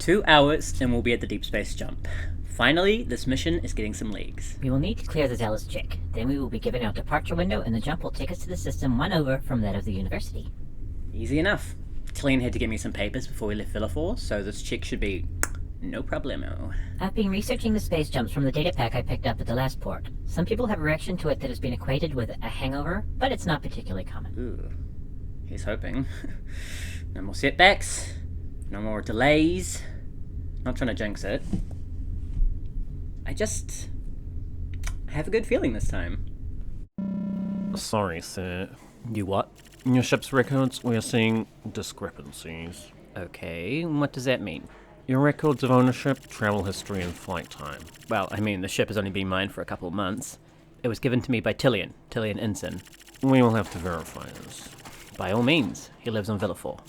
2 hours and we'll be at the deep space jump. Finally, this mission is getting some legs. We will need to clear the Zealous check. Then we will be given our departure window and the jump will take us to the system 1 over from that of the university. Easy enough. Tillian had to get me some papers before we left Villafort, so this check should be no problemo. I've been researching the space jumps from the data pack I picked up at the last port. Some people have a reaction to it that has been equated with a hangover, but it's not particularly common. Ooh. He's hoping. No more setbacks. No more delays. Not trying to jinx it. I have a good feeling this time. Sorry, sir. You what? In your ship's records, we are seeing discrepancies. Okay, what does that mean? Your records of ownership, travel history, and flight time. Well, I mean, the ship has only been mine for a couple of months. It was given to me by Tillian Ensign. We will have to verify this. By all means, he lives on Villafort.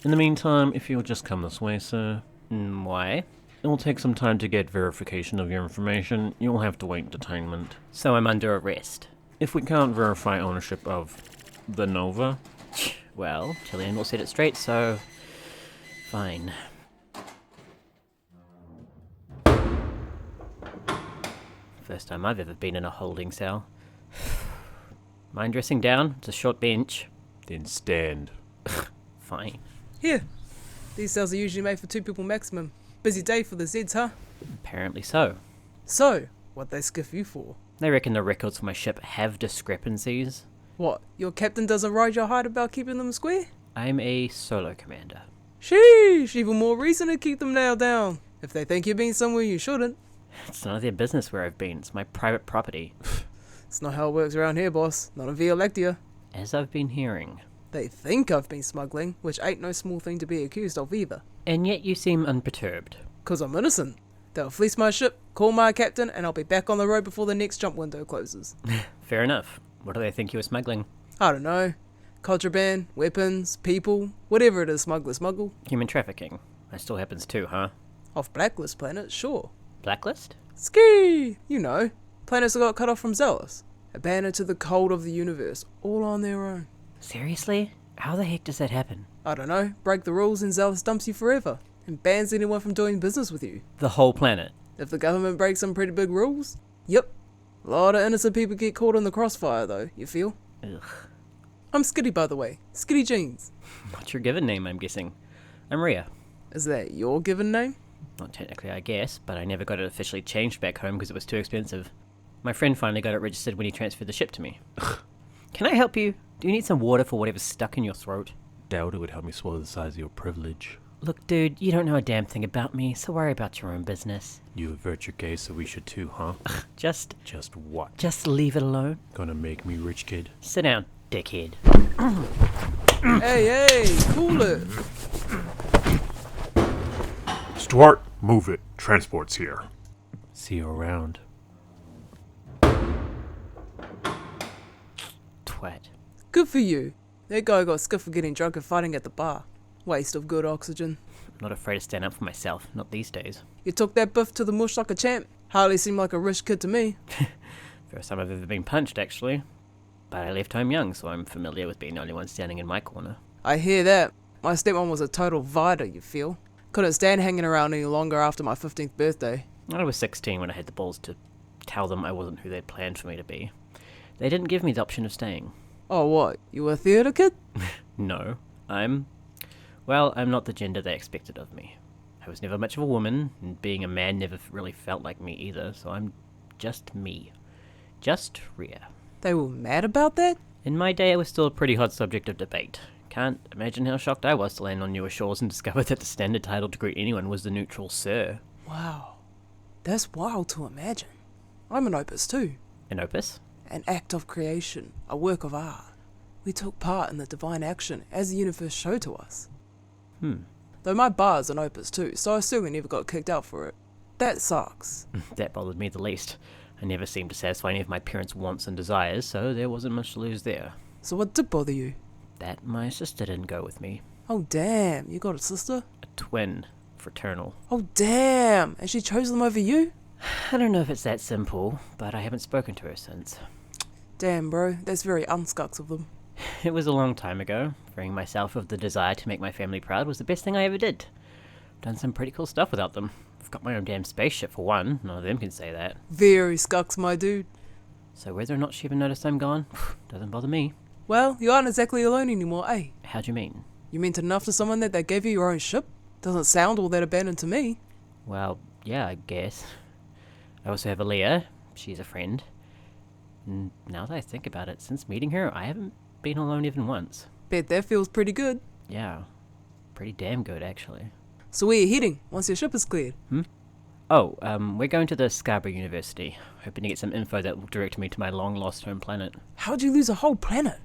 In the meantime, if you'll just come this way, sir. Why? It will take some time to get verification of your information. You'll have to wait detainment. So I'm under arrest. If we can't verify ownership of the Nova... Well, Tillian will set it straight, so... fine. First time I've ever been in a holding cell. Mind dressing down? It's a short bench. Then stand. Fine. Here. These cells are usually made for 2 people maximum. Busy day for the Zeds, huh? Apparently so. So, what'd they skiff you for? They reckon the records for my ship have discrepancies. What, your captain doesn't ride your hide about keeping them square? I'm a solo commander. Sheesh, even more reason to keep them nailed down. If they think you've been somewhere you shouldn't. It's none of their business where I've been. It's my private property. It's not how it works around here, boss. Not in Via Lactia. As I've been hearing. They think I've been smuggling, which ain't no small thing to be accused of either. And yet you seem unperturbed. 'Cause I'm innocent. They'll fleece my ship, call my captain, and I'll be back on the road before the next jump window closes. Fair enough. What do they think you were smuggling? I don't know. Contraband, weapons, people, whatever it is smugglers smuggle. Human trafficking. That still happens too, huh? Off Blacklist planets, sure. Blacklist? Ski! You know, planets that got cut off from Zealous. Abandoned to the cold of the universe, all on their own. Seriously? How the heck does that happen? I don't know, break the rules and Zealous dumps you forever, and bans anyone from doing business with you. The whole planet? If the government breaks some pretty big rules, yep. A lot of innocent people get caught in the crossfire though, you feel? Ugh. I'm Skitty, by the way. Skitty Jeans. What's your given name, I'm guessing? I'm Ria. Is that your given name? Not technically, I guess, but I never got it officially changed back home because it was too expensive. My friend finally got it registered when he transferred the ship to me. Can I help you? Do you need some water for whatever's stuck in your throat? Doubt it would help me swallow the size of your privilege. Look, dude, you don't know a damn thing about me, so worry about your own business. You avert your gaze, so we should too, huh? Just what? Just leave it alone. Gonna make me rich, kid? Sit down, dickhead. Hey, cool it. Stuart, move it. Transport's here. See you around. Twat. Good for you. That guy got skiffed for getting drunk and fighting at the bar. Waste of good oxygen. I'm not afraid to stand up for myself, not these days. You took that biff to the mush like a champ. Hardly seemed like a rich kid to me. First time I've ever been punched, actually. But I left home young, so I'm familiar with being the only one standing in my corner. I hear that. My stepmom was a total vider, you feel. Couldn't stand hanging around any longer after my 15th birthday. I was 16 when I had the balls to tell them I wasn't who they'd planned for me to be. They didn't give me the option of staying. Oh, what? You were a theatre kid? No, I'm not the gender they expected of me. I was never much of a woman, and being a man never really felt like me either, so I'm just me. Just Ria. They were mad about that? In my day, it was still a pretty hot subject of debate. Can't imagine how shocked I was to land on newer shores and discover that the standard title to greet anyone was the neutral sir. Wow. That's wild to imagine. I'm an opus too. An opus? An act of creation, a work of art. We took part in the divine action as the universe showed to us. Though my bar's an opus too, so I assume we never got kicked out for it. That sucks. That bothered me the least. I never seemed to satisfy any of my parents' wants and desires, so there wasn't much to lose there. So what did bother you? That my sister didn't go with me. Oh damn, you got a sister? A twin. Fraternal. Oh damn, and she chose them over you? I don't know if it's that simple, but I haven't spoken to her since. Damn bro, that's very unscucks of them. It was a long time ago. Freeing myself of the desire to make my family proud was the best thing I ever did. Done some pretty cool stuff without them. I've got my own damn spaceship for one. None of them can say that. Very scucks, my dude. So whether or not she even noticed I'm gone, doesn't bother me. Well, you aren't exactly alone anymore, eh? How do you mean? You meant enough to someone that they gave you your own ship? Doesn't sound all that abandoned to me. Well, yeah, I guess. I also have Aaliyah. She's a friend. And now that I think about it, since meeting her, I haven't been alone even once. Bet that feels pretty good. Yeah, pretty damn good, actually. So where are you heading once your ship is cleared? Oh, we're going to the Scarborough University, hoping to get some info that will direct me to my long-lost home planet. How'd you lose a whole planet?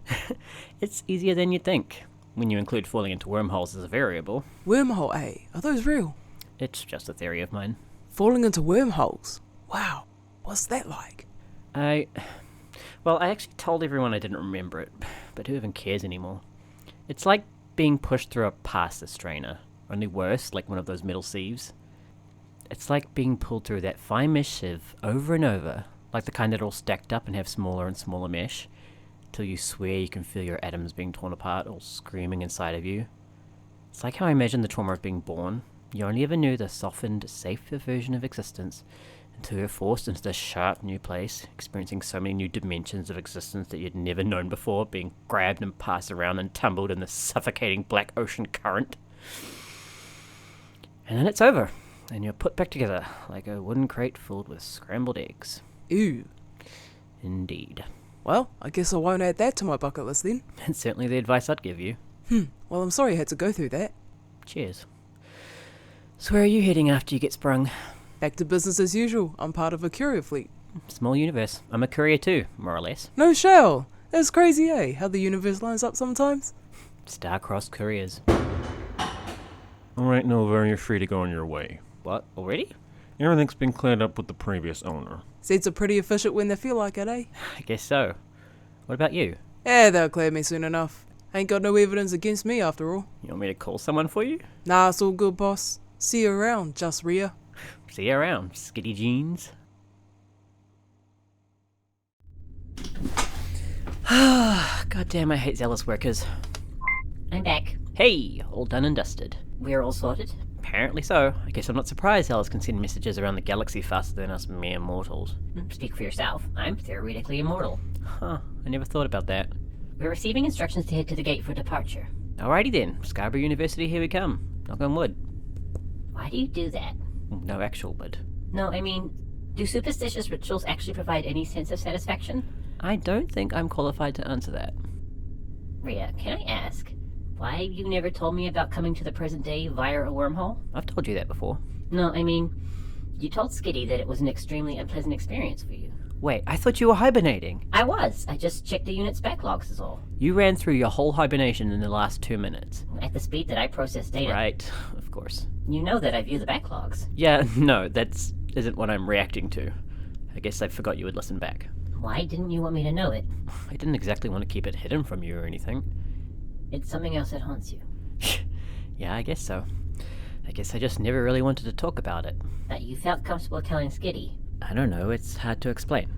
It's easier than you'd think, when you include falling into wormholes as a variable. Wormhole, eh? Are those real? It's just a theory of mine. Falling into wormholes? Wow. What's that like? Well, I actually told everyone I didn't remember it, but who even cares anymore? It's like being pushed through a pasta strainer, only worse, like one of those metal sieves. It's like being pulled through that fine mesh sieve over and over, like the kind that are all stacked up and have smaller and smaller mesh, till you swear you can feel your atoms being torn apart, all screaming inside of you. It's like how I imagine the trauma of being born. You only ever knew the softened, safer version of existence, until you're forced into this sharp new place, experiencing so many new dimensions of existence that you'd never known before, being grabbed and passed around and tumbled in the suffocating black ocean current. And then it's over, and you're put back together, like a wooden crate filled with scrambled eggs. Ew. Indeed. Well, I guess I won't add that to my bucket list then. That's certainly the advice I'd give you. Well, I'm sorry you had to go through that. Cheers. So where are you heading after you get sprung? Back to business as usual. I'm part of a courier fleet. Small universe. I'm a courier too, more or less. No shell. That's crazy, eh? How the universe lines up sometimes. Star-crossed couriers. Alright, Nova, you're free to go on your way. What, already? Everything's been cleared up with the previous owner. Seeds are pretty efficient when they feel like it, eh? I guess so. What about you? Yeah, they'll clear me soon enough. Ain't got no evidence against me after all. You want me to call someone for you? Nah, it's all good, boss. See you around, just Ria. See you around, skitty jeans. God damn, I hate zealous workers. I'm back. Hey, all done and dusted. We're all sorted. Apparently so. I guess I'm not surprised Zealous can send messages around the galaxy faster than us mere mortals. Speak for yourself. I'm theoretically immortal. Huh, I never thought about that. We're receiving instructions to head to the gate for departure. Alrighty then, Scarborough University, here we come. Knock on wood. Why do you do that? No actual wood. No, I mean, do superstitious rituals actually provide any sense of satisfaction? I don't think I'm qualified to answer that. Ria, can I ask why you never told me about coming to the present day via a wormhole? I've told you that before. No, I mean, you told Skitty that it was an extremely unpleasant experience for you. Wait, I thought you were hibernating. I was. I just checked the unit's backlogs is all. You ran through your whole hibernation in the last 2 minutes. At the speed that I process data. Right, of course. You know that I view the backlogs. Yeah, no, that isn't what I'm reacting to. I guess I forgot you would listen back. Why didn't you want me to know it? I didn't exactly want to keep it hidden from you or anything. It's something else that haunts you. Yeah, I guess so. I guess I just never really wanted to talk about it. That you felt comfortable telling Skitty. I don't know, it's hard to explain.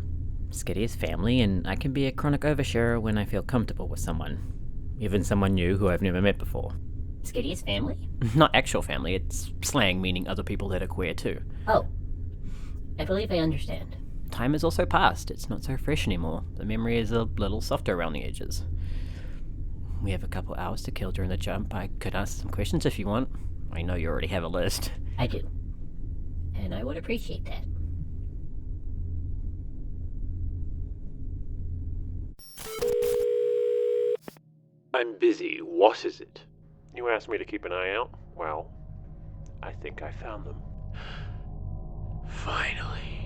Skitty is family, and I can be a chronic oversharer when I feel comfortable with someone. Even someone new who I've never met before. Skitty is family? Not actual family, it's slang meaning other people that are queer too. Oh. I believe I understand. Time has also passed, it's not so fresh anymore. The memory is a little softer around the edges. We have a couple hours to kill during the jump. I could ask some questions if you want. I know you already have a list. I do. And I would appreciate that. I'm busy. What is it? You asked me to keep an eye out? Well, I think I found them. Finally.